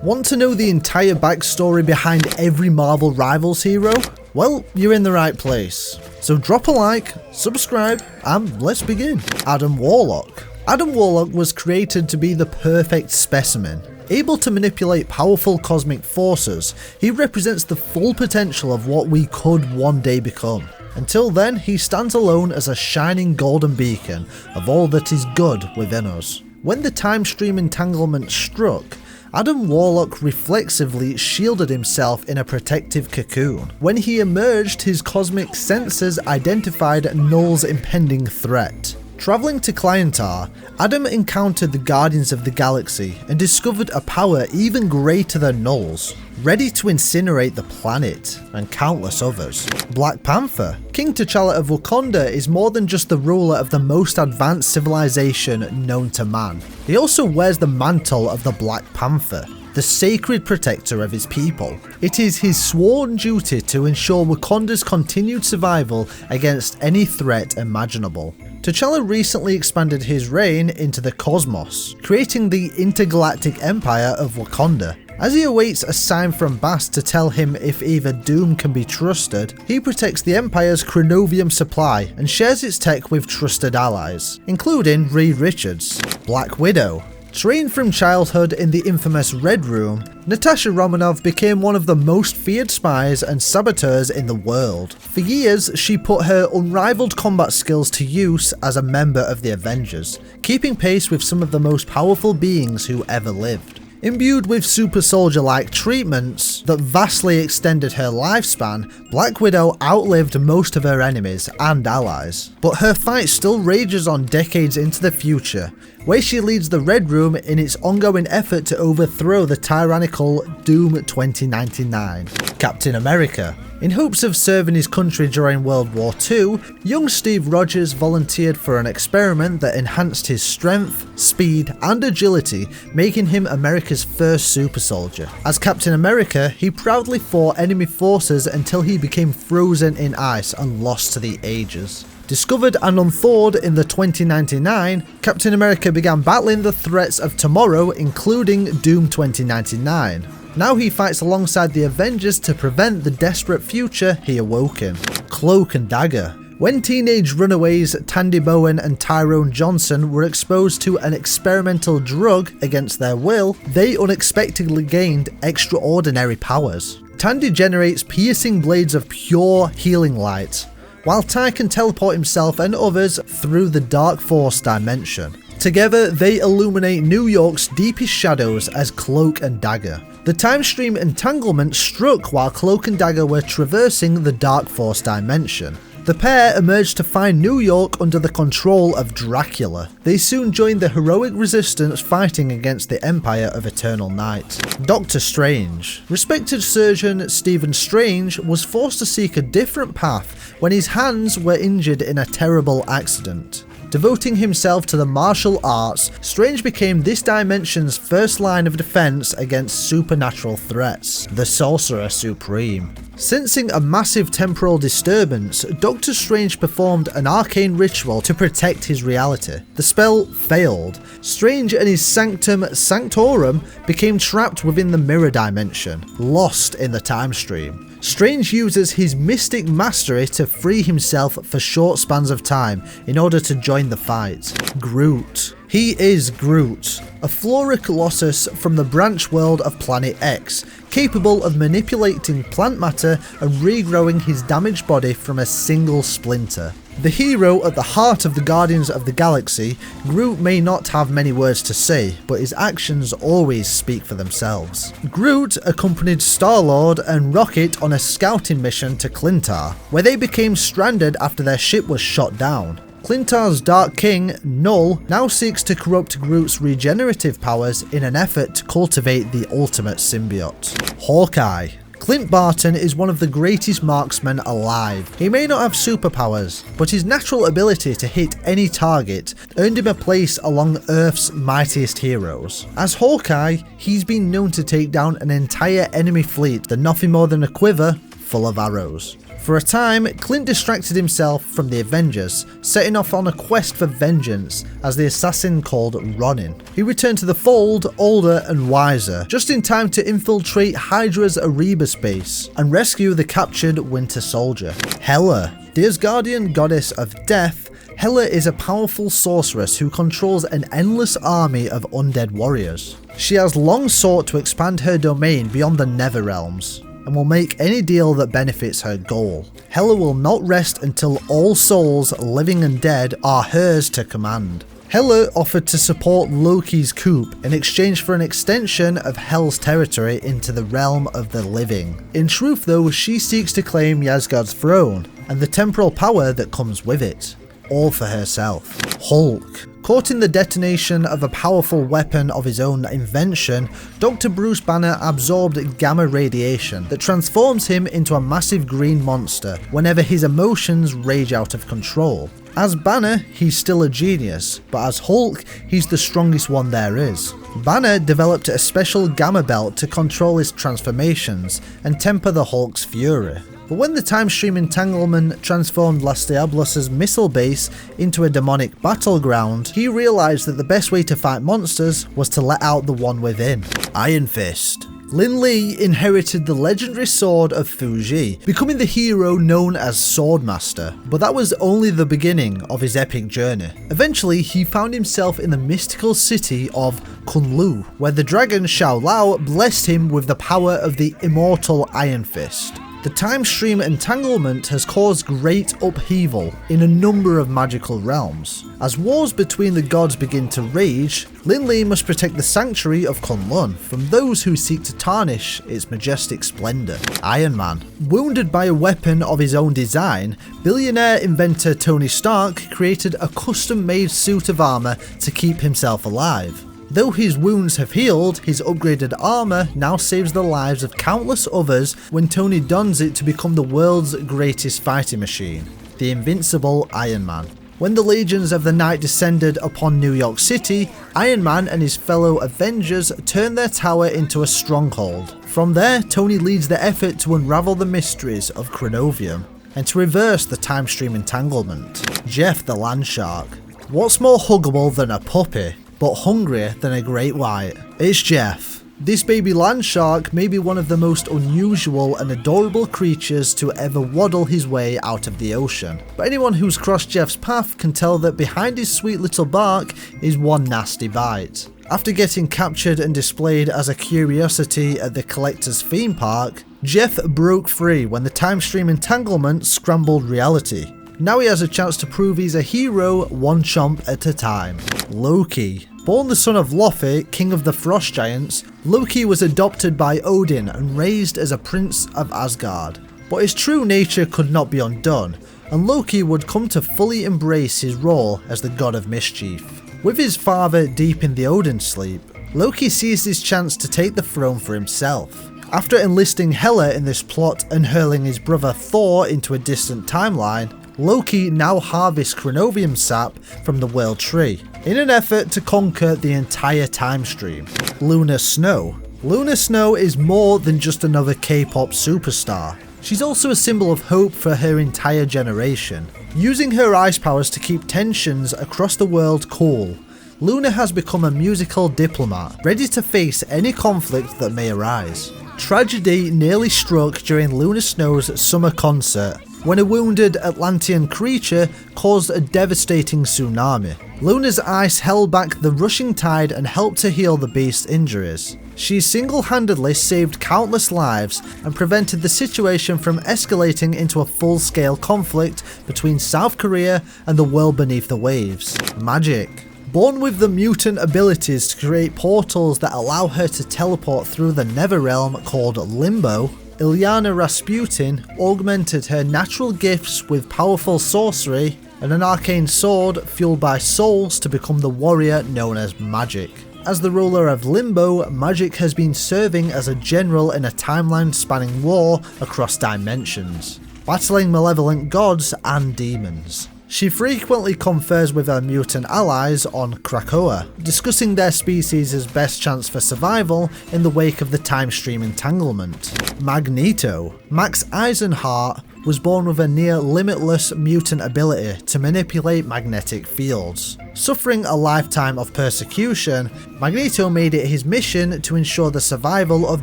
Want to know the entire backstory behind every Marvel Rivals hero? Well, you're in the right place. So drop a like, subscribe, and let's begin. Adam Warlock. Adam Warlock was created to be the perfect specimen. Able to manipulate powerful cosmic forces, he represents the full potential of what we could one day become. Until then, he stands alone as a shining golden beacon of all that is good within us. When the time stream entanglement struck, Adam Warlock reflexively shielded himself in a protective cocoon. When he emerged, his cosmic sensors identified Null's impending threat. Travelling to Cloak, Adam encountered the Guardians of the Galaxy and discovered a power even greater than Null's, ready to incinerate the planet and countless others. Black Panther. King T'Challa of Wakanda is more than just the ruler of the most advanced civilization known to man. He also wears the mantle of the Black Panther, the sacred protector of his people. It is his sworn duty to ensure Wakanda's continued survival against any threat imaginable. T'Challa recently expanded his reign into the cosmos, creating the intergalactic empire of Wakanda. As he awaits a sign from Bast to tell him if either Doom can be trusted, he protects the Empire's chronovium supply and shares its tech with trusted allies, including Reed Richards. Black Widow. Trained from childhood in the infamous Red Room, Natasha Romanoff became one of the most feared spies and saboteurs in the world. For years, she put her unrivaled combat skills to use as a member of the Avengers, keeping pace with some of the most powerful beings who ever lived. Imbued with super soldier-like treatments that vastly extended her lifespan, Black Widow outlived most of her enemies and allies. But her fight still rages on decades into the future, where she leads the Red Room in its ongoing effort to overthrow the tyrannical Doom 2099. Captain America. In hopes of serving his country during World War II, young Steve Rogers volunteered for an experiment that enhanced his strength, speed, and agility, making him America's first super soldier. As Captain America, he proudly fought enemy forces until he became frozen in ice and lost to the ages. Discovered and unthawed in the 2099, Captain America began battling the threats of tomorrow, including Doom 2099. Now he fights alongside the Avengers to prevent the desperate future he awoke in. Cloak and Dagger. When teenage runaways Tandy Bowen and Tyrone Johnson were exposed to an experimental drug against their will, they unexpectedly gained extraordinary powers. Tandy generates piercing blades of pure healing light, while Ty can teleport himself and others through the Dark Force dimension. Together, they illuminate New York's deepest shadows as Cloak and Dagger. The time stream entanglement struck while Cloak and Dagger were traversing the Dark Force dimension. The pair emerged to find New York under the control of Dracula. They soon joined the heroic resistance fighting against the Empire of Eternal Night. Doctor Strange. Respected surgeon Stephen Strange was forced to seek a different path when his hands were injured in a terrible accident. Devoting himself to the martial arts, Strange became this dimension's first line of defense against supernatural threats, the Sorcerer Supreme. Sensing a massive temporal disturbance, Doctor Strange performed an arcane ritual to protect his reality. The spell failed. Strange and his Sanctum Sanctorum became trapped within the mirror dimension, lost in the time stream. Strange uses his mystic mastery to free himself for short spans of time in order to join the fight. Groot. He is Groot, a Flora Colossus from the branch world of Planet X, capable of manipulating plant matter and regrowing his damaged body from a single splinter. The hero at the heart of the Guardians of the Galaxy, Groot may not have many words to say, but his actions always speak for themselves. Groot accompanied Star-Lord and Rocket on a scouting mission to Clintar, where they became stranded after their ship was shot down. Clintar's Dark King, Null, now seeks to corrupt Groot's regenerative powers in an effort to cultivate the ultimate symbiote. Hawkeye. Clint Barton is one of the greatest marksmen alive. He may not have superpowers, but his natural ability to hit any target earned him a place among Earth's mightiest heroes. As Hawkeye, he's been known to take down an entire enemy fleet with nothing more than a quiver, full of arrows. For a time, Clint distracted himself from the Avengers, setting off on a quest for vengeance as the assassin called Ronin. He returned to the fold older and wiser, just in time to infiltrate Hydra's Erebus base and rescue the captured Winter Soldier. Hela, the Asgardian goddess of death, Hela is a powerful sorceress who controls an endless army of undead warriors. She has long sought to expand her domain beyond the Nether Realms, and will make any deal that benefits her goal. Hela will not rest until all souls, living and dead, are hers to command. Hela offered to support Loki's coup in exchange for an extension of Hell's territory into the realm of the living. In truth though, she seeks to claim Asgard's throne, and the temporal power that comes with it. All for herself. Hulk. Caught in the detonation of a powerful weapon of his own invention, Dr. Bruce Banner absorbed gamma radiation that transforms him into a massive green monster whenever his emotions rage out of control. As Banner, he's still a genius, but as Hulk, he's the strongest one there is. Banner developed a special gamma belt to control his transformations and temper the Hulk's fury. But when the time stream entanglement transformed Las Diablos' missile base into a demonic battleground, he realised that the best way to fight monsters was to let out the one within. Iron Fist. Lin Li inherited the legendary sword of Fuji, becoming the hero known as Swordmaster, but that was only the beginning of his epic journey. Eventually, he found himself in the mystical city of Kunlu, where the dragon Xiao Lao blessed him with the power of the immortal Iron Fist. The time stream entanglement has caused great upheaval in a number of magical realms. As wars between the gods begin to rage, Lin Li must protect the sanctuary of Kunlun from those who seek to tarnish its majestic splendour. Iron Man. Wounded by a weapon of his own design, billionaire inventor Tony Stark created a custom-made suit of armour to keep himself alive. Though his wounds have healed, his upgraded armour now saves the lives of countless others when Tony dons it to become the world's greatest fighting machine, the invincible Iron Man. When the legions of the night descended upon New York City, Iron Man and his fellow Avengers turned their tower into a stronghold. From there, Tony leads the effort to unravel the mysteries of Chronovium and to reverse the time stream entanglement. Jeff the Land Shark. What's more huggable than a puppy, but hungrier than a great white? It's Jeff. This baby land shark may be one of the most unusual and adorable creatures to ever waddle his way out of the ocean, but anyone who's crossed Jeff's path can tell that behind his sweet little bark is one nasty bite. After getting captured and displayed as a curiosity at the collector's theme park, Jeff broke free when the time stream entanglement scrambled reality. Now he has a chance to prove he's a hero one chomp at a time. Loki. Born the son of Loki, king of the frost giants, Loki was adopted by Odin and raised as a prince of Asgard. But his true nature could not be undone, and Loki would come to fully embrace his role as the god of mischief. With his father deep in the Odin sleep, Loki sees his chance to take the throne for himself. After enlisting Hela in this plot and hurling his brother Thor into a distant timeline, Loki now harvests Chronovium sap from the World Tree, in an effort to conquer the entire time stream. Luna Snow. Luna Snow is more than just another K-pop superstar. She's also a symbol of hope for her entire generation. Using her ice powers to keep tensions across the world cool, Luna has become a musical diplomat, ready to face any conflict that may arise. Tragedy nearly struck during Luna Snow's summer concert, when a wounded Atlantean creature caused a devastating tsunami. Luna's ice held back the rushing tide and helped to heal the beast's injuries. She single-handedly saved countless lives and prevented the situation from escalating into a full-scale conflict between South Korea and the world beneath the waves. Magik. Born with the mutant abilities to create portals that allow her to teleport through the Netherrealm called Limbo, Ilyana Rasputin augmented her natural gifts with powerful sorcery and an arcane sword fueled by souls to become the warrior known as Magik. As the ruler of Limbo, Magik has been serving as a general in a timeline-spanning war across dimensions, battling malevolent gods and demons. She frequently confers with her mutant allies on Krakoa, discussing their species' best chance for survival in the wake of the time stream entanglement. Magneto. Max Eisenhart was born with a near limitless mutant ability to manipulate magnetic fields. Suffering a lifetime of persecution, Magneto made it his mission to ensure the survival of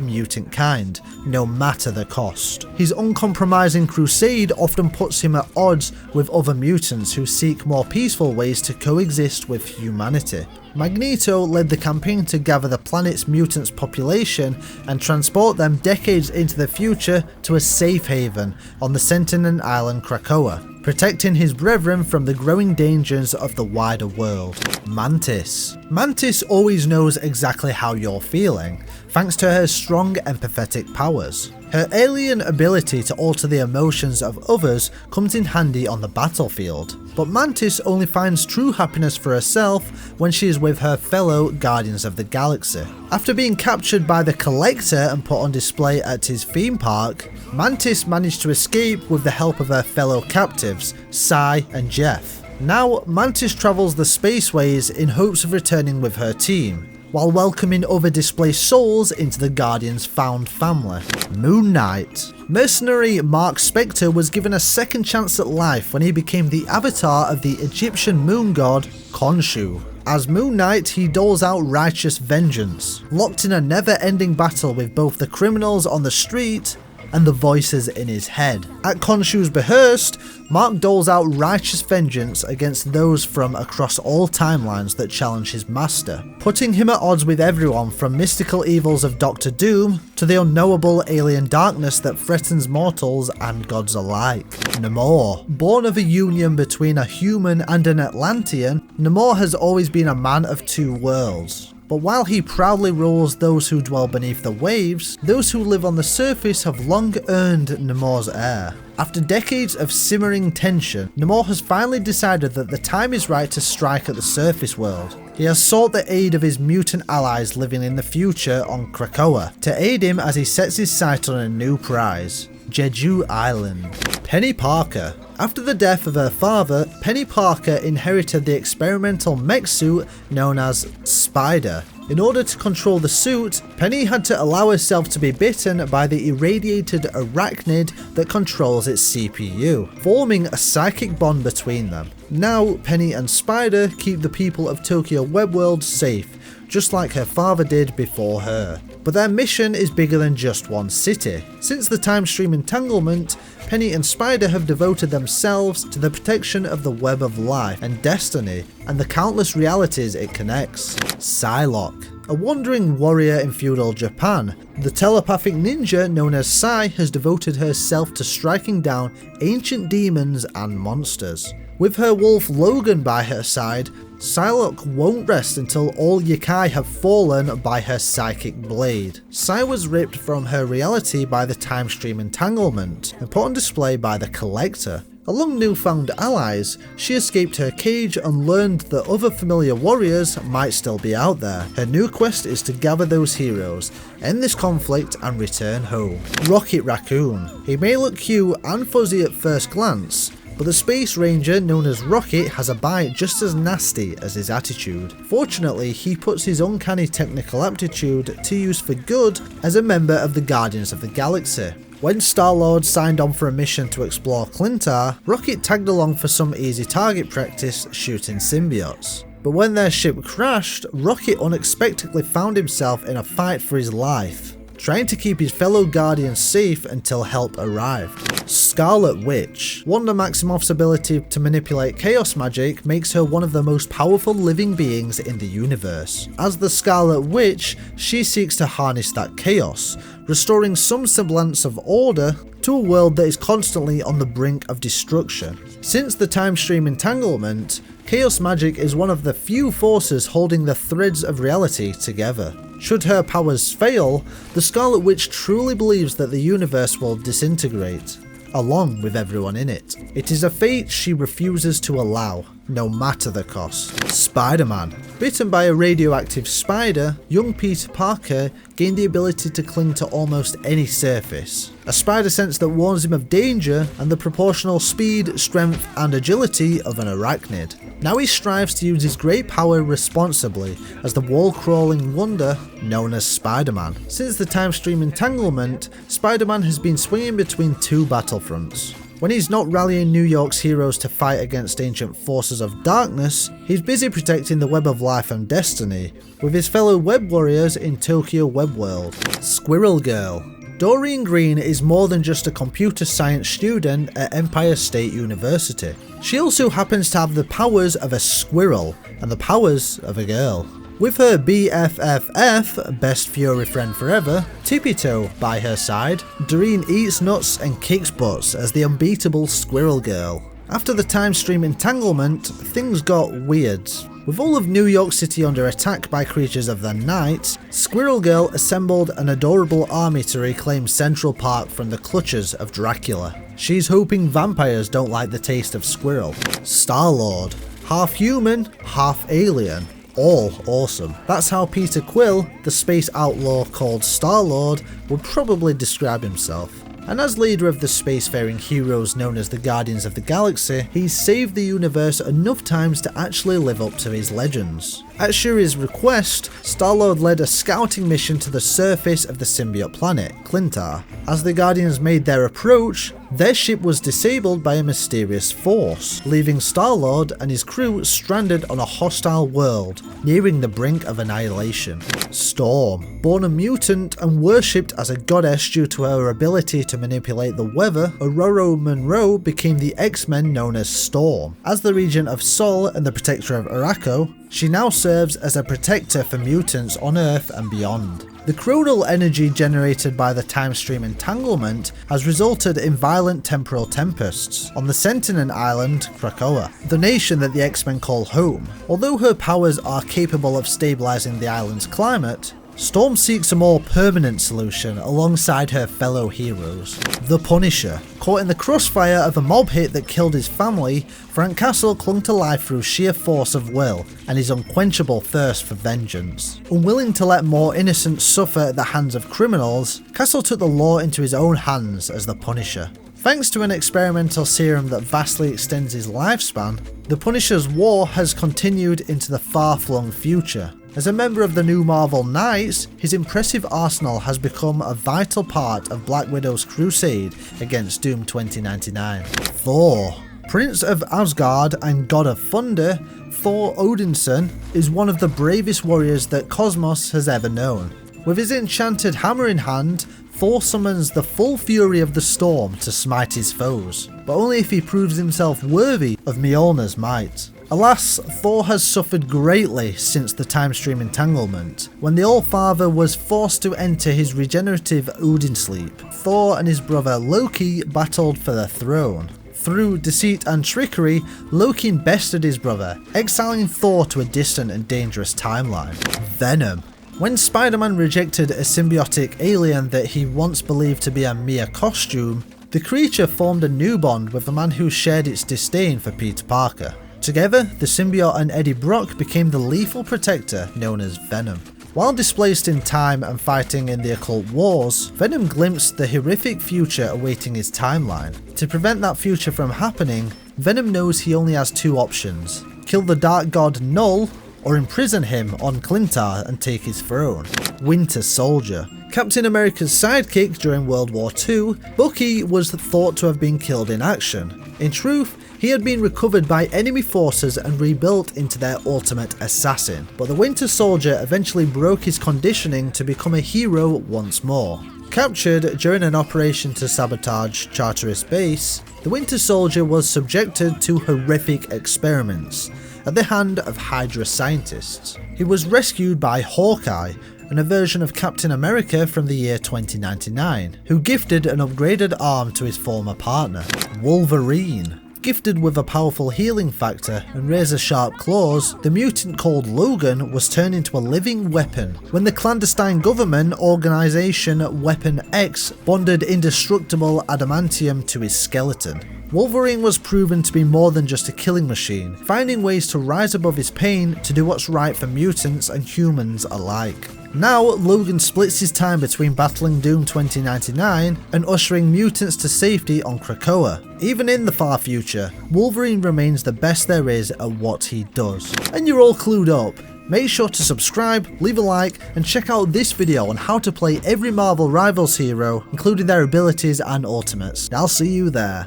mutant kind, no matter the cost. His uncompromising crusade often puts him at odds with other mutants who seek more peaceful ways to coexist with humanity. Magneto led the campaign to gather the planet's mutants population and transport them decades into the future to a safe haven on the Sentinel island Krakoa, protecting his brethren from the growing dangers of the wider world. Mantis. Mantis always knows exactly how you're feeling, thanks to her strong empathetic powers. Her alien ability to alter the emotions of others comes in handy on the battlefield, but Mantis only finds true happiness for herself when she is with her fellow Guardians of the Galaxy. After being captured by the Collector and put on display at his theme park, Mantis managed to escape with the help of her fellow captives, Psy and Jeff. Now, Mantis travels the spaceways in hopes of returning with her team, while welcoming other displaced souls into the Guardians' found family. Moon Knight. Mercenary Mark Spector was given a second chance at life when he became the avatar of the Egyptian moon god Khonshu. As Moon Knight, he doles out righteous vengeance, locked in a never-ending battle with both the criminals on the street and the voices in his head. At Khonshu's behest, Mark doles out righteous vengeance against those from across all timelines that challenge his master, putting him at odds with everyone from mystical evils of Doctor Doom to the unknowable alien darkness that threatens mortals and gods alike. Namor. Born of a union between a human and an Atlantean, Namor has always been a man of two worlds. But while he proudly rules those who dwell beneath the waves, those who live on the surface have long earned Namor's ire. After decades of simmering tension, Namor has finally decided that the time is right to strike at the surface world. He has sought the aid of his mutant allies living in the future on Krakoa, to aid him as he sets his sight on a new prize, Jeju Island. Peni Parker. After the death of her father, Peni Parker inherited the experimental mech suit known as Spider. In order to control the suit, Penny had to allow herself to be bitten by the irradiated arachnid that controls its CPU, forming a psychic bond between them. Now, Penny and Spider keep the people of Tokyo Web World safe, just like her father did before her. But their mission is bigger than just one city. Since the time stream entanglement, Penny and Spider have devoted themselves to the protection of the web of life and destiny and the countless realities it connects. Psylocke. A wandering warrior in feudal Japan, the telepathic ninja known as Psy has devoted herself to striking down ancient demons and monsters. With her wolf Logan by her side, Psylocke won't rest until all yokai have fallen by her psychic blade. Psy was ripped from her reality by the time stream entanglement and put on display by the Collector. Among newfound allies, she escaped her cage and learned that other familiar warriors might still be out there. Her new quest is to gather those heroes, end this conflict and return home. Rocket Raccoon. He may look cute and fuzzy at first glance, but the Space Ranger known as Rocket has a bite just as nasty as his attitude. Fortunately, he puts his uncanny technical aptitude to use for good as a member of the Guardians of the Galaxy. When Star-Lord signed on for a mission to explore Clintar, Rocket tagged along for some easy target practice shooting symbiotes. But when their ship crashed, Rocket unexpectedly found himself in a fight for his life, trying to keep his fellow Guardians safe until help arrived. Scarlet Witch. Wanda Maximoff's ability to manipulate chaos magic makes her one of the most powerful living beings in the universe. As the Scarlet Witch, she seeks to harness that chaos, restoring some semblance of order to a world that is constantly on the brink of destruction. Since the time stream entanglement, chaos magic is one of the few forces holding the threads of reality together. Should her powers fail, the Scarlet Witch truly believes that the universe will disintegrate. along with everyone in it. It is a fate she refuses to allow, no matter the cost. Spider-Man. Bitten by a radioactive spider, young Peter Parker gained the ability to cling to almost any surface. A spider sense that warns him of danger and the proportional speed, strength and agility of an arachnid. Now he strives to use his great power responsibly as the wall-crawling wonder known as Spider-Man. Since the time stream entanglement, Spider-Man has been swinging between two battlefronts. When he's not rallying New York's heroes to fight against ancient forces of darkness, he's busy protecting the web of life and destiny, with his fellow web warriors in Tokyo Web World. Squirrel Girl. Doreen Green is more than just a computer science student at Empire State University. She also happens to have the powers of a squirrel and the powers of a girl. With her BFFF, best Fury friend forever, Tippy Toe by her side, Doreen eats nuts and kicks butts as the unbeatable Squirrel Girl. After the time stream entanglement, things got weird. With all of New York City under attack by creatures of the night, Squirrel Girl assembled an adorable army to reclaim Central Park from the clutches of Dracula. She's hoping vampires don't like the taste of squirrel. Star-Lord. Half human, half alien. All awesome. That's how Peter Quill, the space outlaw called Star-Lord, would probably describe himself. And as leader of the spacefaring heroes known as the Guardians of the Galaxy, he's saved the universe enough times to actually live up to his legends. At Shuri's request, Star-Lord led a scouting mission to the surface of the symbiote planet, Clintar. As the Guardians made their approach, their ship was disabled by a mysterious force, leaving Star-Lord and his crew stranded on a hostile world, nearing the brink of annihilation. Storm. Born a mutant and worshipped as a goddess due to her ability to manipulate the weather, Aurora Monroe became the X-Men known as Storm. As the Regent of Sol and the Protector of Arakko, she now serves as a protector for mutants on Earth and beyond. The chronal energy generated by the time stream entanglement has resulted in violent temporal tempests on the Sentinel island, Krakoa, the nation that the X-Men call home. Although her powers are capable of stabilizing the island's climate, Storm seeks a more permanent solution alongside her fellow heroes. The Punisher. Caught in the crossfire of a mob hit that killed his family, Frank Castle clung to life through sheer force of will and his unquenchable thirst for vengeance. Unwilling to let more innocents suffer at the hands of criminals, Castle took the law into his own hands as the Punisher. Thanks to an experimental serum that vastly extends his lifespan, the Punisher's war has continued into the far-flung future. As a member of the new Marvel Knights, his impressive arsenal has become a vital part of Black Widow's crusade against Doom 2099. Thor. Prince of Asgard and god of thunder, Thor Odinson is one of the bravest warriors that Cosmos has ever known. With his enchanted hammer in hand, Thor summons the full fury of the storm to smite his foes, but only if he proves himself worthy of Mjolnir's might. Alas, Thor has suffered greatly since the time stream entanglement. When the All-Father was forced to enter his regenerative Odin sleep, Thor and his brother Loki battled for the throne. Through deceit and trickery, Loki bested his brother, exiling Thor to a distant and dangerous timeline. Venom. When Spider-Man rejected a symbiotic alien that he once believed to be a mere costume, the creature formed a new bond with the man who shared its disdain for Peter Parker. Together, the symbiote and Eddie Brock became the lethal protector known as Venom. While displaced in time and fighting in the occult wars, Venom glimpsed the horrific future awaiting his timeline. To prevent that future from happening, Venom knows he only has two options: kill the dark god Null, or imprison him on Clintar and take his throne. Winter Soldier. Captain America's sidekick during World War II, Bucky was thought to have been killed in action. In truth, he had been recovered by enemy forces and rebuilt into their ultimate assassin, but the Winter Soldier eventually broke his conditioning to become a hero once more. Captured during an operation to sabotage Charteris base, the Winter Soldier was subjected to horrific experiments at the hand of Hydra scientists. He was rescued by Hawkeye, and a version of Captain America from the year 2099, who gifted an upgraded arm to his former partner. Wolverine. Gifted with a powerful healing factor and razor-sharp claws, the mutant called Logan was turned into a living weapon when the clandestine government organisation Weapon X bonded indestructible adamantium to his skeleton. Wolverine was proven to be more than just a killing machine, finding ways to rise above his pain to do what's right for mutants and humans alike. Now, Logan splits his time between battling Doom 2099 and ushering mutants to safety on Krakoa. Even in the far future, Wolverine remains the best there is at what he does. And you're all clued up. Make sure to subscribe, leave a like, and check out this video on how to play every Marvel Rivals hero, including their abilities and ultimates. I'll see you there.